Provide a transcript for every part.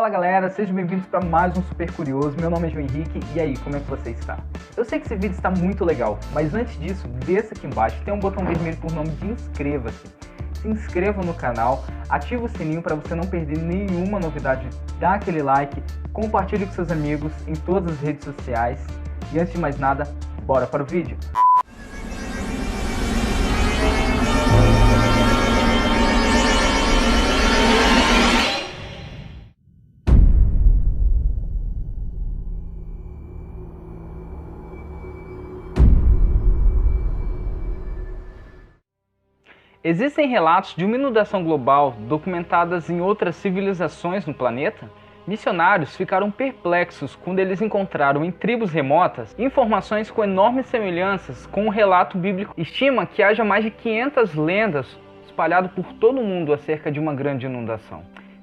Fala galera, sejam bem-vindos para mais um Super Curioso. Meu nome é João Henrique e aí, como é que você está? Eu sei que esse vídeo está muito legal, mas antes disso, desça aqui embaixo, tem um botão vermelho por nome de inscreva-se. Se inscreva no canal, ative o sininho para você não perder nenhuma novidade, dá aquele like, compartilhe com seus amigos em todas as redes sociais. E antes de mais nada, bora para o vídeo! Existem relatos de uma inundação global documentadas em outras civilizações no planeta? Missionários ficaram perplexos quando eles encontraram em tribos remotas informações com enormes semelhanças com o relato bíblico. Estima que haja mais de 500 lendas espalhadas por todo o mundo acerca de uma grande inundação.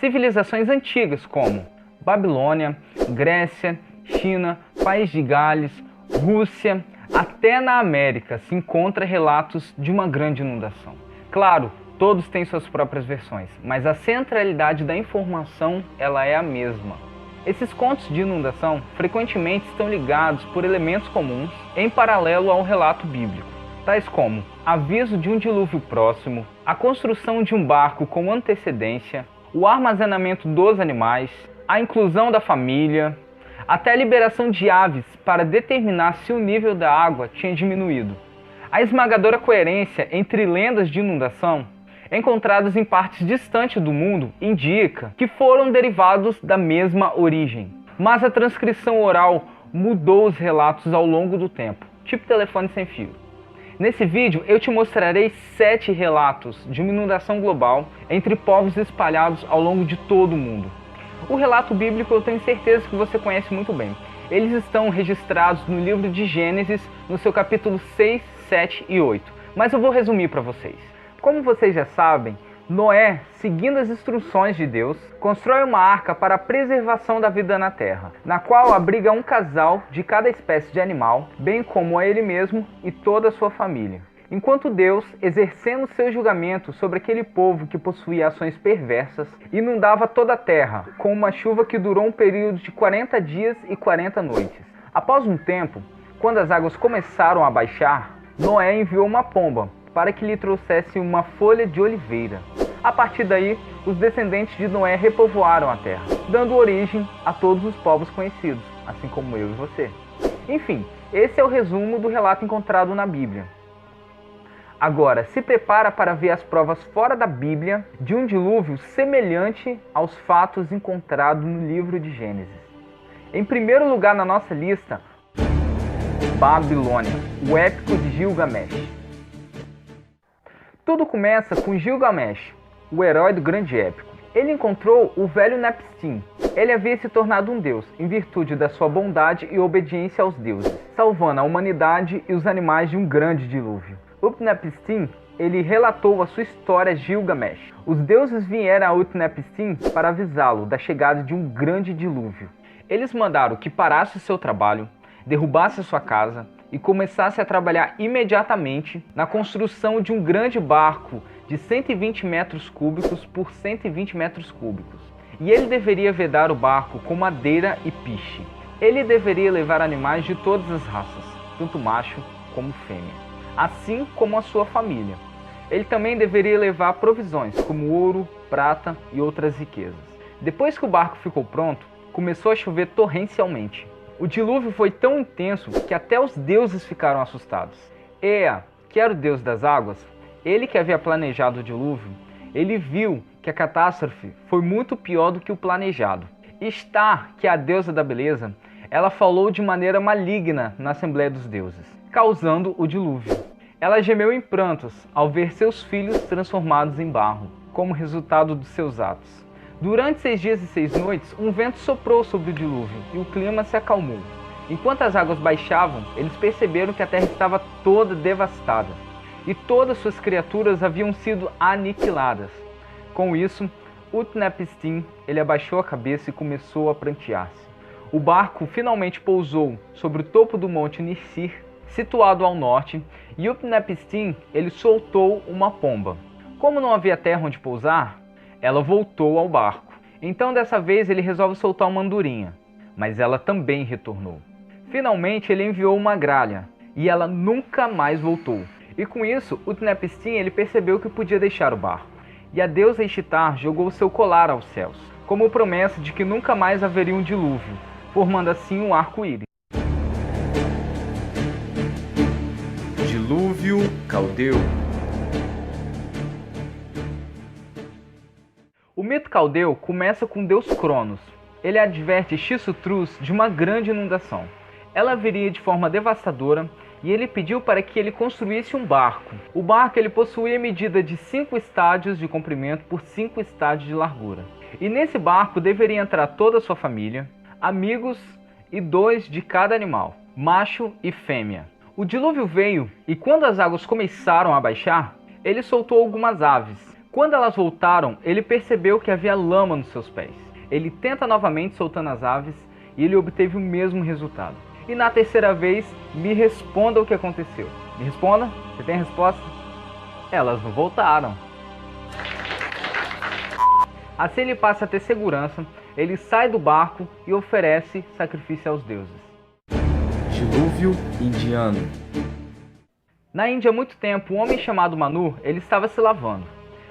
Civilizações antigas como Babilônia, Grécia, China, País de Gales, Rússia, até na América se encontra relatos de uma grande inundação. Claro, todos têm suas próprias versões, mas a centralidade da informação ela é a mesma. Esses contos de inundação frequentemente estão ligados por elementos comuns em paralelo ao relato bíblico, tais como aviso de um dilúvio próximo, a construção de um barco com antecedência, o armazenamento dos animais, a inclusão da família, até a liberação de aves para determinar se o nível da água tinha diminuído. A esmagadora coerência entre lendas de inundação, encontradas em partes distantes do mundo, indica que foram derivados da mesma origem. Mas a transcrição oral mudou os relatos ao longo do tempo, tipo telefone sem fio. Nesse vídeo eu te mostrarei 7 relatos de uma inundação global entre povos espalhados ao longo de todo o mundo. O relato bíblico eu tenho certeza que você conhece muito bem. Eles estão registrados no livro de Gênesis, no seu capítulo 6, 7 e 8. Mas eu vou resumir para vocês. Como vocês já sabem, Noé, seguindo as instruções de Deus, constrói uma arca para a preservação da vida na terra, na qual abriga um casal de cada espécie de animal, bem como a ele mesmo e toda a sua família. Enquanto Deus, exercendo seu julgamento sobre aquele povo que possuía ações perversas, inundava toda a terra com uma chuva que durou um período de 40 dias e 40 noites. Após um tempo, quando as águas começaram a baixar, Noé enviou uma pomba para que lhe trouxesse uma folha de oliveira. A partir daí, os descendentes de Noé repovoaram a terra, dando origem a todos os povos conhecidos, assim como eu e você. Enfim, esse é o resumo do relato encontrado na Bíblia. Agora, se prepara para ver as provas fora da Bíblia de um dilúvio semelhante aos fatos encontrados no livro de Gênesis. Em primeiro lugar na nossa lista, Babilônia, o épico de Gilgamesh. Tudo começa com Gilgamesh, o herói do grande épico. Ele encontrou o velho Napishtim. Ele havia se tornado um deus, em virtude da sua bondade e obediência aos deuses, salvando a humanidade e os animais de um grande dilúvio. Utnapishtim, ele relatou a sua história a Gilgamesh. Os deuses vieram a Utnapishtim para avisá-lo da chegada de um grande dilúvio. Eles mandaram que parasse seu trabalho, derrubasse sua casa e começasse a trabalhar imediatamente na construção de um grande barco de 120 metros cúbicos por 120 metros cúbicos. E ele deveria vedar o barco com madeira e piche. Ele deveria levar animais de todas as raças, tanto macho como fêmea, assim como a sua família. Ele também deveria levar provisões, como ouro, prata e outras riquezas. Depois que o barco ficou pronto, começou a chover torrencialmente. O dilúvio foi tão intenso que até os deuses ficaram assustados. Ea, que era o deus das águas, ele que havia planejado o dilúvio, ele viu que a catástrofe foi muito pior do que o planejado. Está, que é a deusa da beleza, ela falou de maneira maligna na Assembleia dos Deuses, causando o dilúvio. Ela gemeu em prantos ao ver seus filhos transformados em barro, como resultado dos seus atos. Durante 6 dias e 6 noites, um vento soprou sobre o dilúvio e o clima se acalmou. Enquanto as águas baixavam, eles perceberam que a terra estava toda devastada e todas suas criaturas haviam sido aniquiladas. Com isso, Utnapishtim, ele abaixou a cabeça e começou a prantear-se. O barco finalmente pousou sobre o topo do monte Nisir, situado ao norte, e Utnapishtim, ele soltou uma pomba. Como não havia terra onde pousar, ela voltou ao barco Então dessa vez ele resolve soltar uma andorinha, mas ela também retornou. Finalmente ele enviou uma gralha, e ela nunca mais voltou. E com isso, Utnapishtim ele percebeu que podia deixar o barco. E a deusa Ishtar jogou seu colar aos céus, como promessa de que nunca mais haveria um dilúvio, formando assim um arco-íris. Dilúvio caldeu. O mito caldeu começa com o deus Cronos. Ele adverte Xisuthros de uma grande inundação. Ela viria de forma devastadora e ele pediu para que ele construísse um barco. O barco ele possuía medida de 5 estádios de comprimento por 5 estádios de largura. E nesse barco deveria entrar toda a sua família, amigos e 2 de cada animal, macho e fêmea. O dilúvio veio e quando as águas começaram a baixar, ele soltou algumas aves. Quando elas voltaram, ele percebeu que havia lama nos seus pés. Ele tenta novamente soltando as aves e ele obteve o mesmo resultado. E na terceira vez, me responda o que aconteceu. Me responda? Você tem a resposta? Elas não voltaram. Assim ele passa a ter segurança, ele sai do barco e oferece sacrifício aos deuses. Dilúvio indiano. Na Índia há muito tempo, um homem chamado Manu, ele estava se lavando.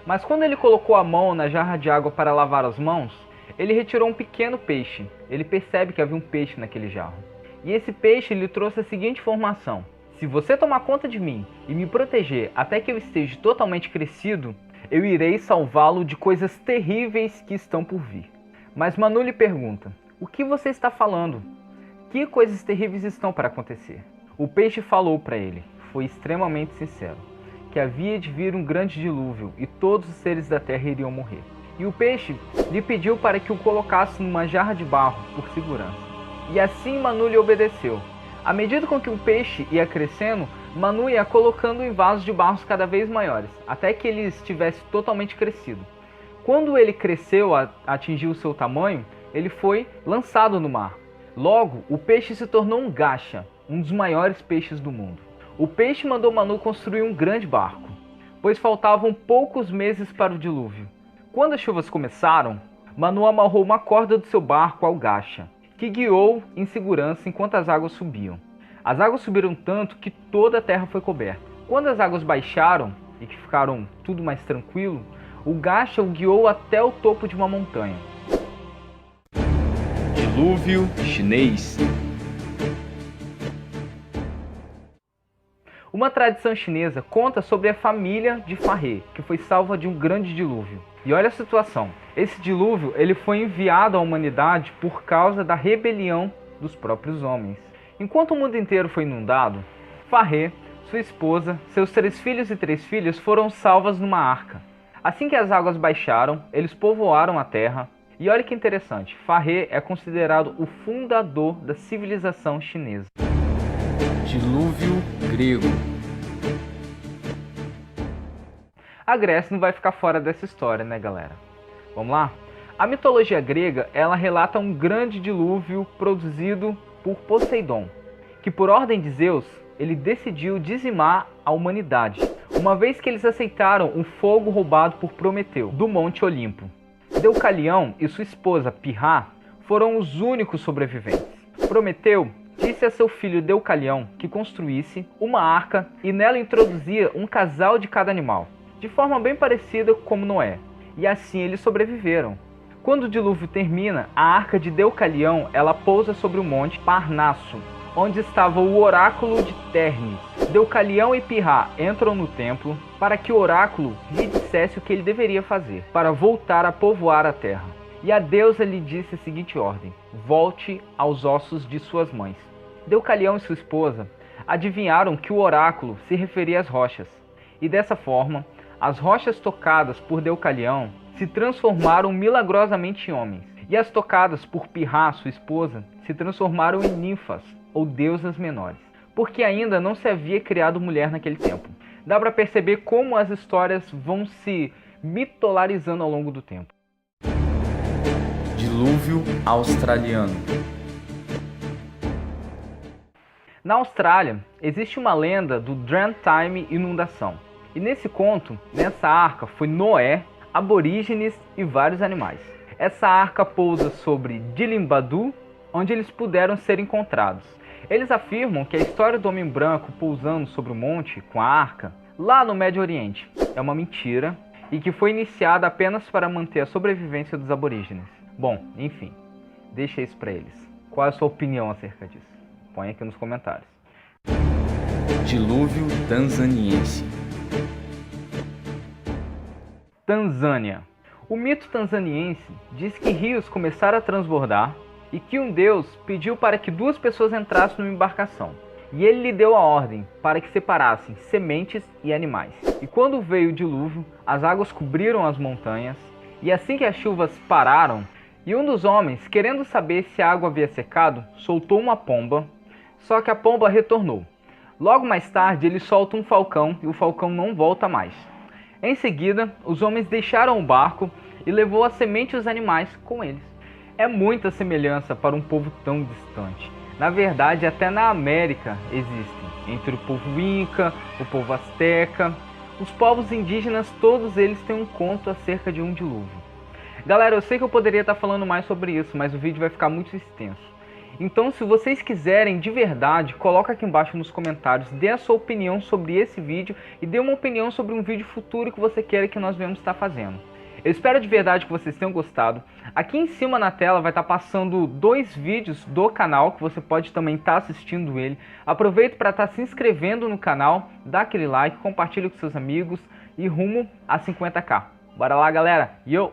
Mas quando ele colocou a mão na jarra de água para lavar as mãos, ele retirou um pequeno peixe. Ele percebe que havia um peixe naquele jarro. E esse peixe lhe trouxe a seguinte informação: se você tomar conta de mim e me proteger até que eu esteja totalmente crescido, eu irei salvá-lo de coisas terríveis que estão por vir. Mas Manu lhe pergunta: o que você está falando? Que coisas terríveis estão para acontecer? O peixe falou para ele, foi extremamente sincero, que havia de vir um grande dilúvio e todos os seres da terra iriam morrer. E o peixe lhe pediu para que o colocasse numa jarra de barro por segurança. E assim Manu lhe obedeceu. À medida com que o peixe ia crescendo, Manu ia colocando em vasos de barro cada vez maiores, até que ele estivesse totalmente crescido. Quando ele cresceu, atingiu o seu tamanho, ele foi lançado no mar. Logo, o peixe se tornou um gacha, um dos maiores peixes do mundo. O peixe mandou Manu construir um grande barco, pois faltavam poucos meses para o dilúvio. Quando as chuvas começaram, Manu amarrou uma corda do seu barco ao gacha, que guiou em segurança enquanto as águas subiam. As águas subiram tanto que toda a terra foi coberta. Quando as águas baixaram e que ficaram tudo mais tranquilo, o gacha o guiou até o topo de uma montanha. Dilúvio chinês. Uma tradição chinesa conta sobre a família de Farré, que foi salva de um grande dilúvio. E olha a situação, esse dilúvio ele foi enviado à humanidade por causa da rebelião dos próprios homens. Enquanto o mundo inteiro foi inundado, Farré, sua esposa, seus 3 filhos e 3 filhas foram salvas numa arca. Assim que as águas baixaram, eles povoaram a terra. E olha que interessante, Farré é considerado o fundador da civilização chinesa. Dilúvio grego. A Grécia não vai ficar fora dessa história, né, galera? Vamos lá? A mitologia grega, ela relata um grande dilúvio produzido por Poseidon, que por ordem de Zeus, ele decidiu dizimar a humanidade, uma vez que eles aceitaram um fogo roubado por Prometeu, do Monte Olimpo. Deucalião e sua esposa Pirrá foram os únicos sobreviventes. Prometeu disse a seu filho Deucalião que construísse uma arca e nela introduzia um casal de cada animal, de forma bem parecida como Noé, e assim eles sobreviveram. Quando o dilúvio termina, a arca de Deucalião ela pousa sobre o monte Parnasso, onde estava o oráculo de Ternes. Deucalião e Pirrá entram no templo para que o oráculo lhe dissesse o que ele deveria fazer para voltar a povoar a terra. E a deusa lhe disse a seguinte ordem: volte aos ossos de suas mães. Deucalião e sua esposa adivinharam que o oráculo se referia às rochas, e dessa forma, as rochas tocadas por Deucalião se transformaram milagrosamente em homens, e as tocadas por Pirrá, sua esposa, se transformaram em ninfas, ou deusas menores, porque ainda não se havia criado mulher naquele tempo. Dá para perceber como as histórias vão se mitolarizando ao longo do tempo. Dilúvio australiano. Na Austrália, existe uma lenda do Dreamtime Inundação. E nesse conto, nessa arca, foi Noé, aborígenes e vários animais. Essa arca pousa sobre Dilim-Badu, onde eles puderam ser encontrados. Eles afirmam que a história do homem branco pousando sobre o monte com a arca, lá no Médio Oriente, é uma mentira e que foi iniciada apenas para manter a sobrevivência dos aborígenes. Bom, enfim, deixa isso para eles. Qual é a sua opinião acerca disso? Põe aqui nos comentários. Dilúvio tanzaniense. Tanzânia. O mito tanzaniense diz que rios começaram a transbordar e que um deus pediu para que duas pessoas entrassem numa embarcação. E ele lhe deu a ordem para que separassem sementes e animais. E quando veio o dilúvio, as águas cobriram as montanhas, e assim que as chuvas pararam, e um dos homens, querendo saber se a água havia secado, soltou uma pomba, só que a pomba retornou. Logo mais tarde, ele solta um falcão e o falcão não volta mais. Em seguida, os homens deixaram o barco e levou a semente e os animais com eles. É muita semelhança para um povo tão distante. Na verdade, até na América existem, entre o povo Inca, o povo Azteca, os povos indígenas, todos eles têm um conto acerca de um dilúvio. Galera, eu sei que eu poderia estar falando mais sobre isso, mas o vídeo vai ficar muito extenso. Então, se vocês quiserem de verdade, coloca aqui embaixo nos comentários, dê a sua opinião sobre esse vídeo e dê uma opinião sobre um vídeo futuro que você queira que nós venhamos estar fazendo. Eu espero de verdade que vocês tenham gostado. Aqui em cima na tela vai estar passando 2 vídeos do canal, que você pode também estar assistindo ele. Aproveite para estar se inscrevendo no canal, dá aquele like, compartilhe com seus amigos e rumo a 50k. Bora lá, galera! Yo!